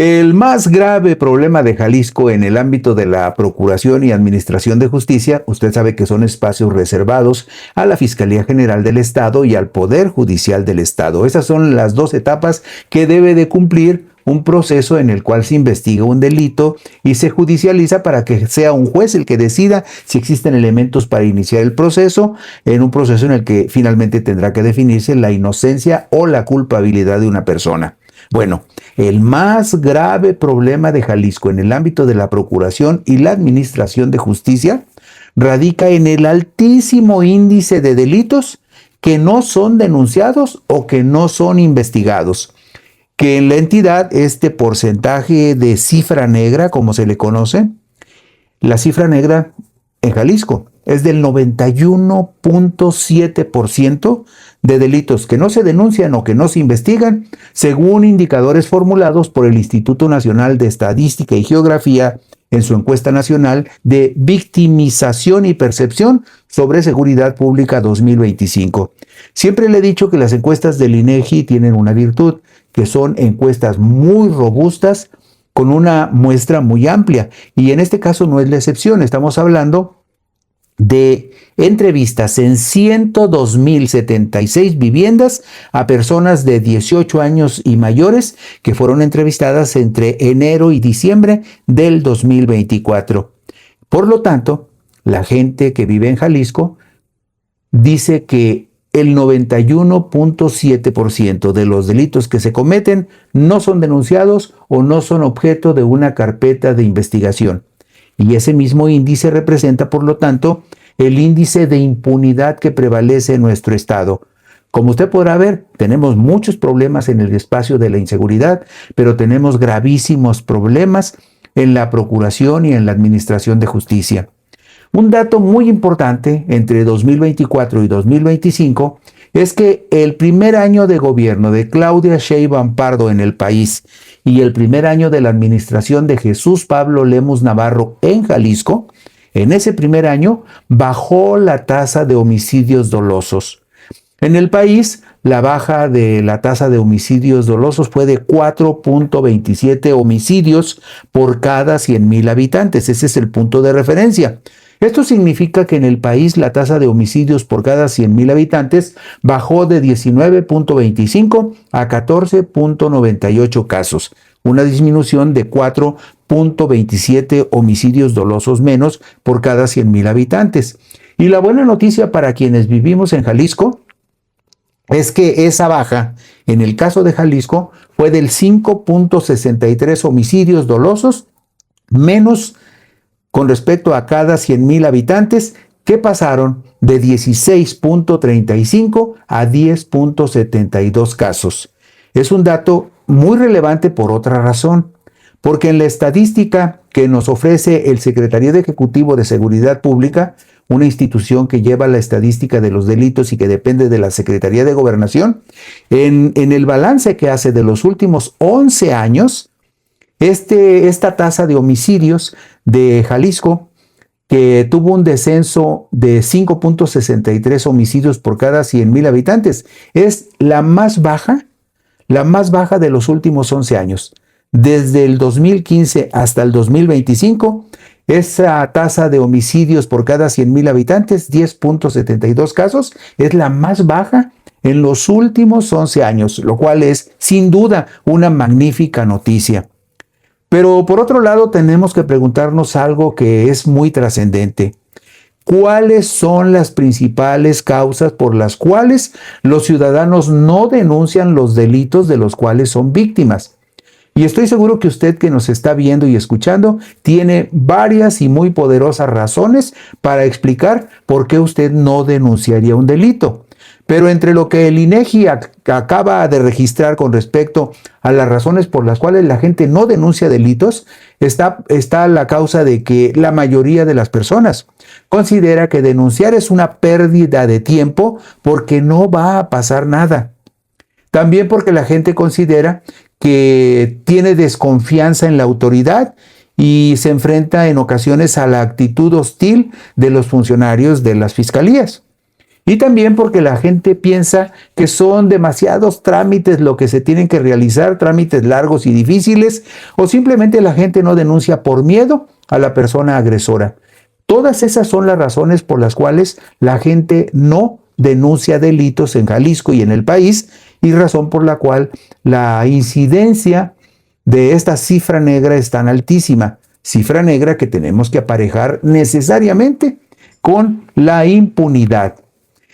El más grave problema de Jalisco en el ámbito de la Procuración y Administración de Justicia, usted sabe que son espacios reservados a la Fiscalía General del Estado y al Poder Judicial del Estado. Esas son las dos etapas que debe de cumplir un proceso en el cual se investiga un delito y se judicializa para que sea un juez el que decida si existen elementos para iniciar el proceso, en un proceso en el que finalmente tendrá que definirse la inocencia o la culpabilidad de una persona. Bueno, el más grave problema de Jalisco en el ámbito de la Procuración y la Administración de Justicia radica en el altísimo índice de delitos que no son denunciados o que no son investigados. Que en la entidad este porcentaje de cifra negra, como se le conoce, la cifra negra en Jalisco es del 91.7% de delitos que no se denuncian o que no se investigan, según indicadores formulados por el Instituto Nacional de Estadística y Geografía en su encuesta nacional de victimización y percepción sobre seguridad pública 2025. Siempre le he dicho que las encuestas del INEGI tienen una virtud, que son encuestas muy robustas con una muestra muy amplia, y en este caso no es la excepción. Estamos hablando de entrevistas en 102.076 viviendas a personas de 18 años y mayores que fueron entrevistadas entre enero y diciembre del 2024. Por lo tanto, la gente que vive en Jalisco dice que el 91.7% de los delitos que se cometen no son denunciados o no son objeto de una carpeta de investigación. Y ese mismo índice representa, por lo tanto, el índice de impunidad que prevalece en nuestro estado. Como usted podrá ver, tenemos muchos problemas en el espacio de la inseguridad, pero tenemos gravísimos problemas en la procuración y en la administración de justicia. Un dato muy importante entre 2024 y 2025 es que el primer año de gobierno de Claudia Sheinbaum Pardo en el país y el primer año de la administración de Jesús Pablo Lemus Navarro en Jalisco, en ese primer año bajó la tasa de homicidios dolosos. En el país, la baja de la tasa de homicidios dolosos fue de 4.27 homicidios por cada 100,000 habitantes. Ese es el punto de referencia. Esto significa que en el país la tasa de homicidios por cada 100,000 habitantes bajó de 19.25 a 14.98 casos, una disminución de 4.27 homicidios dolosos menos por cada 100,000 habitantes. Y la buena noticia para quienes vivimos en Jalisco es que esa baja, en el caso de Jalisco, fue del 5.63 homicidios dolosos menos con respecto a cada 100,000 habitantes, que pasaron de 16.35 a 10.72 casos. Es un dato muy relevante por otra razón, porque en la estadística que nos ofrece el Secretariado Ejecutivo de Seguridad Pública, una institución que lleva la estadística de los delitos y que depende de la Secretaría de Gobernación, en el balance que hace de los últimos 11 años, esta tasa de homicidios de Jalisco, que tuvo un descenso de 5.63 homicidios por cada 100,000 habitantes, es la más baja de los últimos 11 años. Desde el 2015 hasta el 2025, esa tasa de homicidios por cada 100,000 habitantes, 10.72 casos, es la más baja en los últimos 11 años, lo cual es sin duda una magnífica noticia. Pero por otro lado tenemos que preguntarnos algo que es muy trascendente. ¿Cuáles son las principales causas por las cuales los ciudadanos no denuncian los delitos de los cuales son víctimas? Y estoy seguro que usted que nos está viendo y escuchando tiene varias y muy poderosas razones para explicar por qué usted no denunciaría un delito. Pero entre lo que el INEGI acaba de registrar con respecto a las razones por las cuales la gente no denuncia delitos, está la causa de que la mayoría de las personas considera que denunciar es una pérdida de tiempo porque no va a pasar nada. También porque la gente considera que tiene desconfianza en la autoridad y se enfrenta en ocasiones a la actitud hostil de los funcionarios de las fiscalías. Y también porque la gente piensa que son demasiados trámites lo que se tienen que realizar, trámites largos y difíciles, o simplemente la gente no denuncia por miedo a la persona agresora. Todas esas son las razones por las cuales la gente no denuncia delitos en Jalisco y en el país, y razón por la cual la incidencia de esta cifra negra es tan altísima. Cifra negra que tenemos que aparejar necesariamente con la impunidad.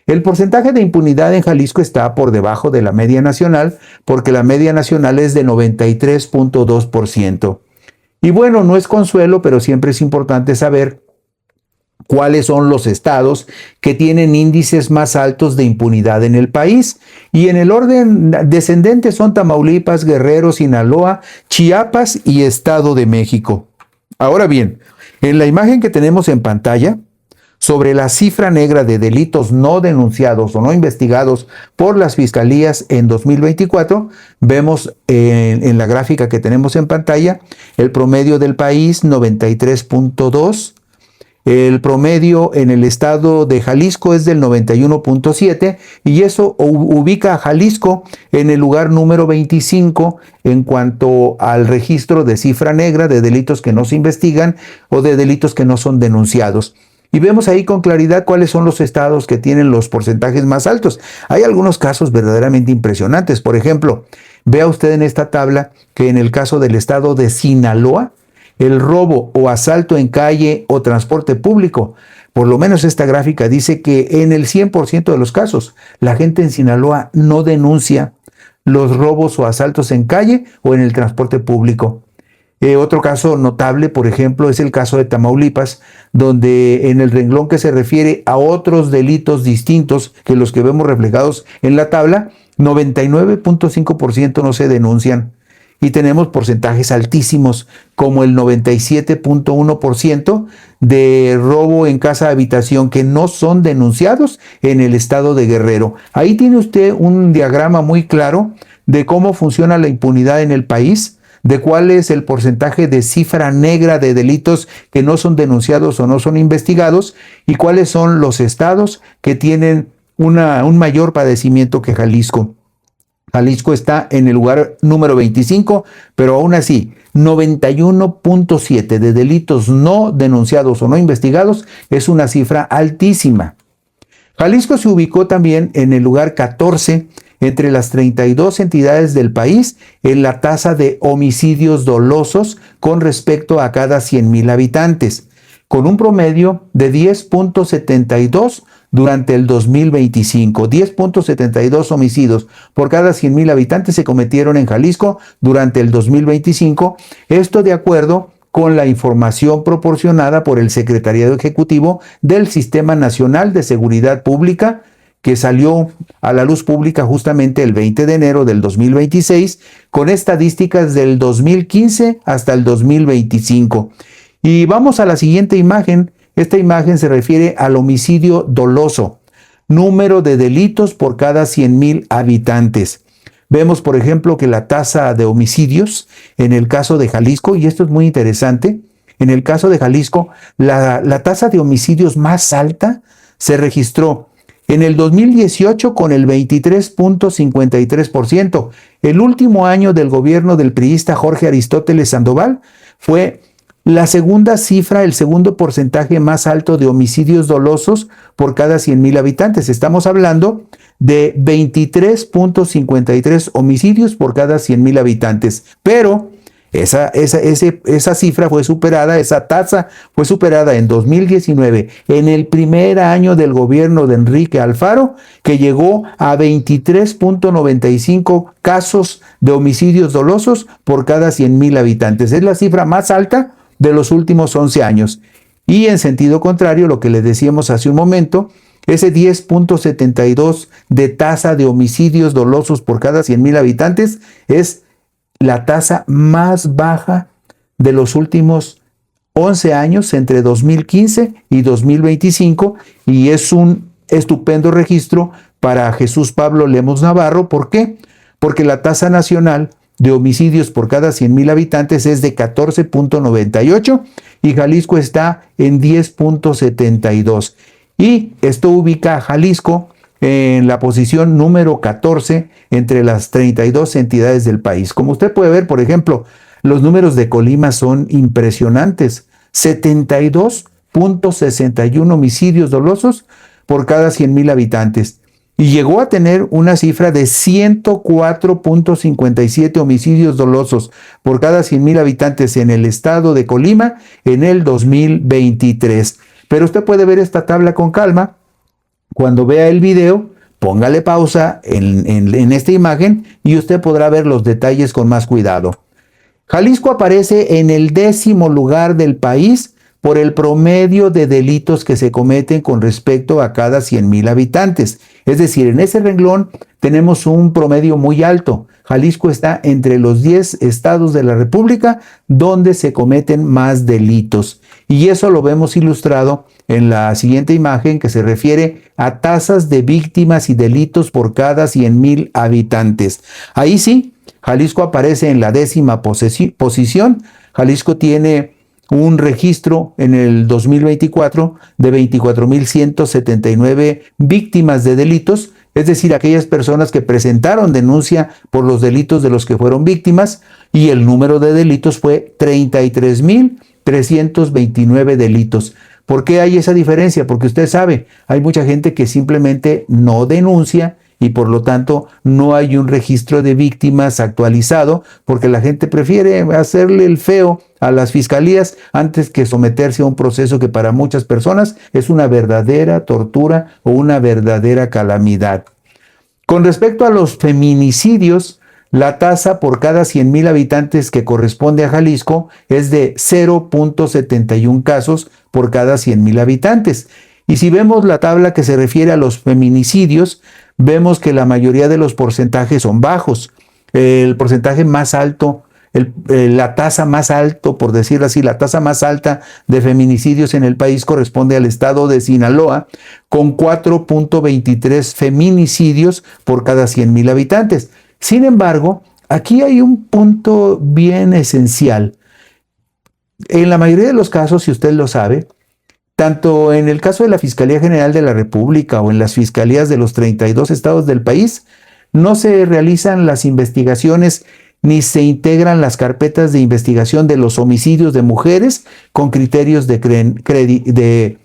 El porcentaje de impunidad en Jalisco está por debajo de la media nacional, porque la media nacional es de 93.2%. Y bueno, no es consuelo, pero siempre es importante saber cuáles son los estados que tienen índices más altos de impunidad en el país. Y en el orden descendente son Tamaulipas, Guerrero, Sinaloa, Chiapas y Estado de México. Ahora bien, en la imagen que tenemos en pantalla, sobre la cifra negra de delitos no denunciados o no investigados por las fiscalías en 2024, vemos en la gráfica que tenemos en pantalla el promedio del país 93.2, el promedio en el estado de Jalisco es del 91.7 y eso ubica a Jalisco en el lugar número 25 en cuanto al registro de cifra negra de delitos que no se investigan o de delitos que no son denunciados. Y vemos ahí con claridad cuáles son los estados que tienen los porcentajes más altos. Hay algunos casos verdaderamente impresionantes. Por ejemplo, vea usted en esta tabla que en el caso del estado de Sinaloa, el robo o asalto en calle o transporte público, por lo menos esta gráfica dice que en el 100% de los casos, la gente en Sinaloa no denuncia los robos o asaltos en calle o en el transporte público. Otro caso notable, por ejemplo, es el caso de Tamaulipas, donde en el renglón que se refiere a otros delitos distintos que los que vemos reflejados en la tabla, 99.5% no se denuncian. Y tenemos porcentajes altísimos, como el 97.1% de robo en casa de habitación que no son denunciados en el estado de Guerrero. Ahí tiene usted un diagrama muy claro de cómo funciona la impunidad en el país, de cuál es el porcentaje de cifra negra de delitos que no son denunciados o no son investigados y cuáles son los estados que tienen un mayor padecimiento que Jalisco. Jalisco está en el lugar número 25, pero aún así, 91.7 de delitos no denunciados o no investigados es una cifra altísima. Jalisco se ubicó también en el lugar 14 entre las 32 entidades del país en la tasa de homicidios dolosos con respecto a cada 100,000 habitantes, con un promedio de 10.72 durante el 2025. 10.72 homicidios por cada 100,000 habitantes se cometieron en Jalisco durante el 2025, esto de acuerdo con la información proporcionada por el Secretariado Ejecutivo del Sistema Nacional de Seguridad Pública, que salió a la luz pública justamente el 20 de enero del 2026, con estadísticas del 2015 hasta el 2025. Y vamos a la siguiente imagen. Esta imagen se refiere al homicidio doloso, número de delitos por cada 100,000 habitantes. Vemos, por ejemplo, que la tasa de homicidios en el caso de Jalisco, y esto es muy interesante, en el caso de Jalisco, la tasa de homicidios más alta se registró en el 2018 con el 23.53%. El último año del gobierno del priista Jorge Aristóteles Sandoval fue la segunda cifra, el segundo porcentaje más alto de homicidios dolosos por cada 100,000 habitantes. Estamos hablando de 23.53 homicidios por cada 100,000 habitantes. Pero esa cifra fue superada, esa tasa fue superada en 2019, en el primer año del gobierno de Enrique Alfaro, que llegó a 23.95 casos de homicidios dolosos por cada 100,000 habitantes. Es la cifra más alta de los últimos 11 años. Y en sentido contrario, lo que les decíamos hace un momento, ese 10.72 de tasa de homicidios dolosos por cada 100,000 habitantes es la tasa más baja de los últimos 11 años, entre 2015 y 2025, y es un estupendo registro para Jesús Pablo Lemos Navarro. ¿Por qué? Porque la tasa nacional de homicidios por cada 100,000 habitantes es de 14.98 y Jalisco está en 10.72. Y esto ubica a Jalisco en la posición número 14 entre las 32 entidades del país. Como usted puede ver, por ejemplo, los números de Colima son impresionantes. 72.61 homicidios dolosos por cada 100,000 habitantes. Y llegó a tener una cifra de 104.57 homicidios dolosos por cada 100,000 habitantes en el estado de Colima en el 2023. Pero usted puede ver esta tabla con calma. Cuando vea el video, póngale pausa en esta imagen y usted podrá ver los detalles con más cuidado. Jalisco aparece en el 10º lugar del país por el promedio de delitos que se cometen con respecto a cada 100,000 habitantes. Es decir, en ese renglón tenemos un promedio muy alto. Jalisco está entre los 10 estados de la República donde se cometen más delitos. Y eso lo vemos ilustrado en la siguiente imagen, que se refiere a tasas de víctimas y delitos por cada 100,000 habitantes. Ahí sí, Jalisco aparece en la 10ª posición. Jalisco tiene un registro en el 2024 de 24,179 víctimas de delitos, es decir, aquellas personas que presentaron denuncia por los delitos de los que fueron víctimas, y el número de delitos fue 33,329 delitos. ¿Por qué hay esa diferencia? Porque usted sabe, hay mucha gente que simplemente no denuncia y por lo tanto no hay un registro de víctimas actualizado, porque la gente prefiere hacerle el feo a las fiscalías antes que someterse a un proceso que para muchas personas es una verdadera tortura o una verdadera calamidad. Con respecto a los feminicidios, la tasa por cada 100,000 habitantes que corresponde a Jalisco es de 0.71 casos por cada 100,000 habitantes. Y si vemos la tabla que se refiere a los feminicidios, vemos que la mayoría de los porcentajes son bajos. El porcentaje más alto, la tasa más alta, por decirlo así, la tasa más alta de feminicidios en el país corresponde al estado de Sinaloa, con 4.23 feminicidios por cada 100,000 habitantes. Sin embargo, aquí hay un punto bien esencial. En la mayoría de los casos, si usted lo sabe, tanto en el caso de la Fiscalía General de la República o en las fiscalías de los 32 estados del país, no se realizan las investigaciones ni se integran las carpetas de investigación de los homicidios de mujeres con criterios de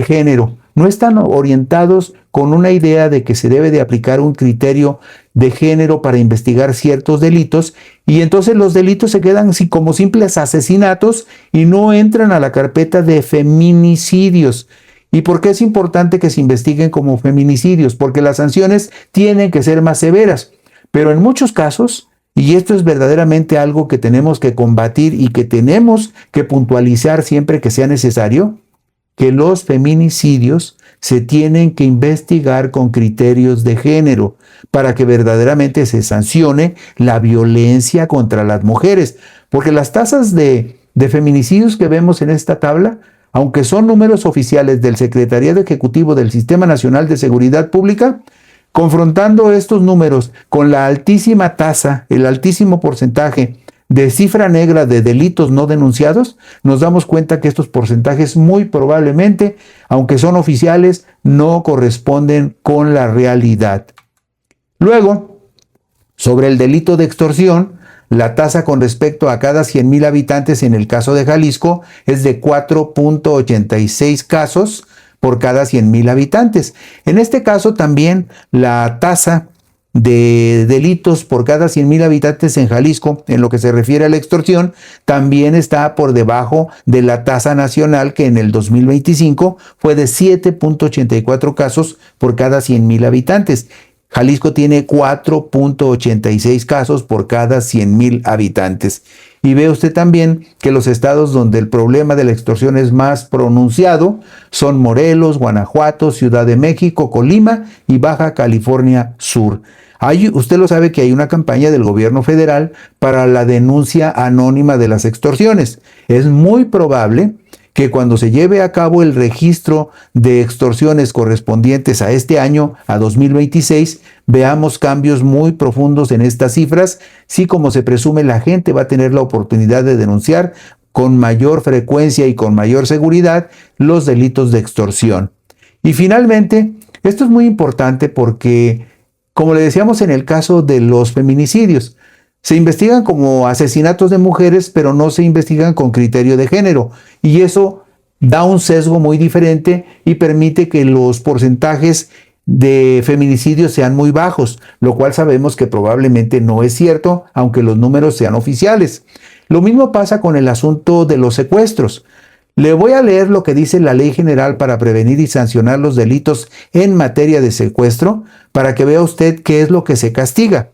género. No están orientados con una idea de que se debe de aplicar un criterio de género para investigar ciertos delitos, y entonces los delitos se quedan así como simples asesinatos y no entran a la carpeta de feminicidios. ¿Y por qué es importante que se investiguen como feminicidios? Porque las sanciones tienen que ser más severas, pero en muchos casos, y esto es verdaderamente algo que tenemos que combatir y que tenemos que puntualizar siempre que sea necesario, que los feminicidios se tienen que investigar con criterios de género para que verdaderamente se sancione la violencia contra las mujeres. Porque las tasas de feminicidios que vemos en esta tabla, aunque son números oficiales del Secretariado Ejecutivo del Sistema Nacional de Seguridad Pública, confrontando estos números con la altísima tasa, el altísimo porcentaje de cifra negra de delitos no denunciados, nos damos cuenta que estos porcentajes muy probablemente, aunque son oficiales, no corresponden con la realidad. Luego, sobre el delito de extorsión, la tasa con respecto a cada 100,000 habitantes en el caso de Jalisco es de 4.86 casos por cada 100,000 habitantes. En este caso también la tasa de delitos por cada 100,000 habitantes en Jalisco, en lo que se refiere a la extorsión, también está por debajo de la tasa nacional, que en el 2025 fue de 7.84 casos por cada 100,000 habitantes. Jalisco tiene 4.86 casos por cada 100,000 habitantes. Y ve usted también que los estados donde el problema de la extorsión es más pronunciado son Morelos, Guanajuato, Ciudad de México, Colima y Baja California Sur. Usted lo sabe que hay una campaña del gobierno federal para la denuncia anónima de las extorsiones. Es muy probable que cuando se lleve a cabo el registro de extorsiones correspondientes a este año, a 2026, veamos cambios muy profundos en estas cifras, si como se presume la gente va a tener la oportunidad de denunciar con mayor frecuencia y con mayor seguridad los delitos de extorsión. Y finalmente, esto es muy importante porque, como le decíamos en el caso de los feminicidios, se investigan como asesinatos de mujeres, pero no se investigan con criterio de género. Y eso da un sesgo muy diferente y permite que los porcentajes de feminicidios sean muy bajos, lo cual sabemos que probablemente no es cierto, aunque los números sean oficiales. Lo mismo pasa con el asunto de los secuestros. Le voy a leer lo que dice la Ley General para prevenir y sancionar los delitos en materia de secuestro, para que vea usted qué es lo que se castiga.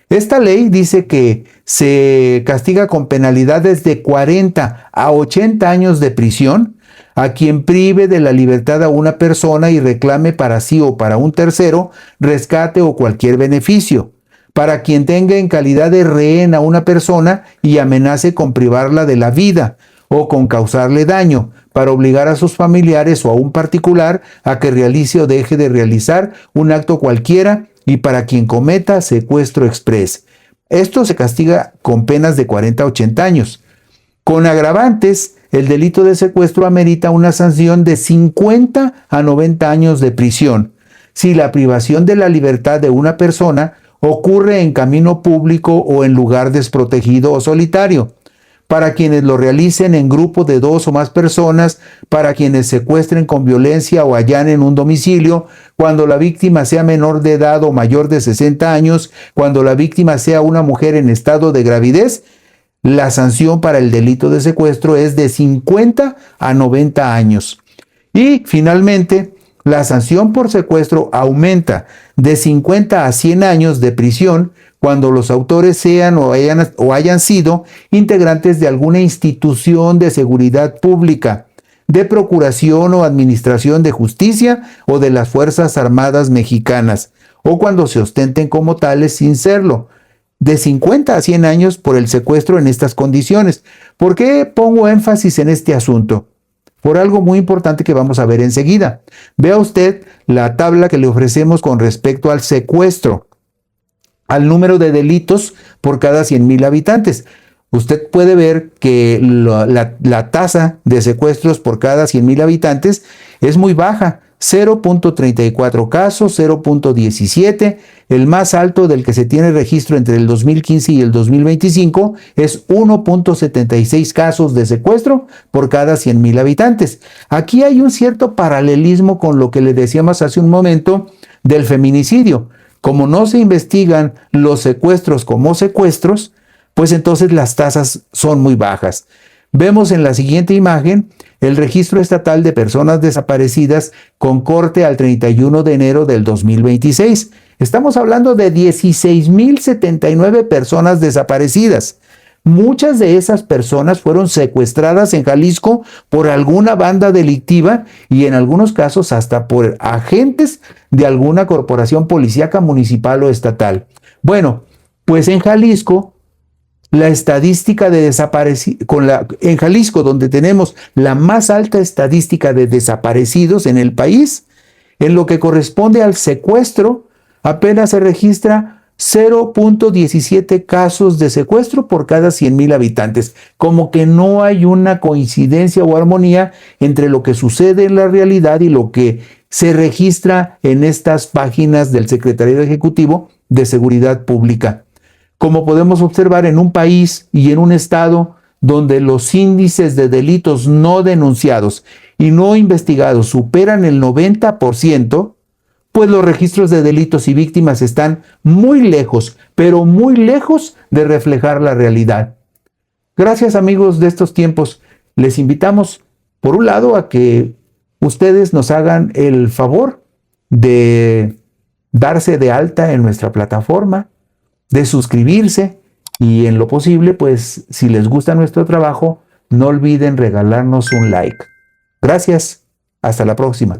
Esta ley dice que se castiga con penalidades de 40 a 80 años de prisión a quien prive de la libertad a una persona y reclame para sí o para un tercero rescate o cualquier beneficio, para quien tenga en calidad de rehén a una persona y amenace con privarla de la vida o con causarle daño, para obligar a sus familiares o a un particular a que realice o deje de realizar un acto cualquiera, y para quien cometa secuestro exprés. Esto se castiga con penas de 40 a 80 años. Con agravantes, el delito de secuestro amerita una sanción de 50 a 90 años de prisión si la privación de la libertad de una persona ocurre en camino público o en lugar desprotegido o solitario, para quienes lo realicen en grupo de 2 o más personas, para quienes secuestren con violencia o allanen un domicilio, cuando la víctima sea menor de edad o mayor de 60 años, cuando la víctima sea una mujer en estado de gravidez. La sanción para el delito de secuestro es de 50 a 90 años. Y finalmente, la sanción por secuestro aumenta de 50 a 100 años de prisión cuando los autores sean o hayan sido integrantes de alguna institución de seguridad pública, de procuración o administración de justicia o de las Fuerzas Armadas mexicanas, o cuando se ostenten como tales sin serlo. De 50 a 100 años por el secuestro en estas condiciones. ¿Por qué pongo énfasis en este asunto? Por algo muy importante que vamos a ver enseguida. Vea usted la tabla que le ofrecemos con respecto al secuestro, al número de delitos por cada 100,000 habitantes. Usted puede ver que la tasa de secuestros por cada 100,000 habitantes es muy baja, 0.34 casos, 0.17. El más alto del que se tiene registro entre el 2015 y el 2025 es 1.76 casos de secuestro por cada 100,000 habitantes. Aquí hay un cierto paralelismo con lo que le decíamos hace un momento del feminicidio. Como no se investigan los secuestros como secuestros, pues entonces las tasas son muy bajas. Vemos en la siguiente imagen el registro estatal de personas desaparecidas con corte al 31 de enero del 2026. Estamos hablando de 16,079 personas desaparecidas. Muchas de esas personas fueron secuestradas en Jalisco por alguna banda delictiva y en algunos casos hasta por agentes de alguna corporación policíaca municipal o estatal. Bueno, pues en Jalisco, la estadística de desaparecidos, en Jalisco, donde tenemos la más alta estadística de desaparecidos en el país, en lo que corresponde al secuestro, apenas se registra 0.17 casos de secuestro por cada 100,000 habitantes. Como que no hay una coincidencia o armonía entre lo que sucede en la realidad y lo que se registra en estas páginas del Secretariado Ejecutivo de Seguridad Pública. Como podemos observar, en un país y en un estado donde los índices de delitos no denunciados y no investigados superan el 90%, pues los registros de delitos y víctimas están muy lejos, pero muy lejos de reflejar la realidad. Gracias, amigos de estos tiempos. Les invitamos, por un lado, a que ustedes nos hagan el favor de darse de alta en nuestra plataforma, de suscribirse y en lo posible, pues si les gusta nuestro trabajo, no olviden regalarnos un like. Gracias, hasta la próxima.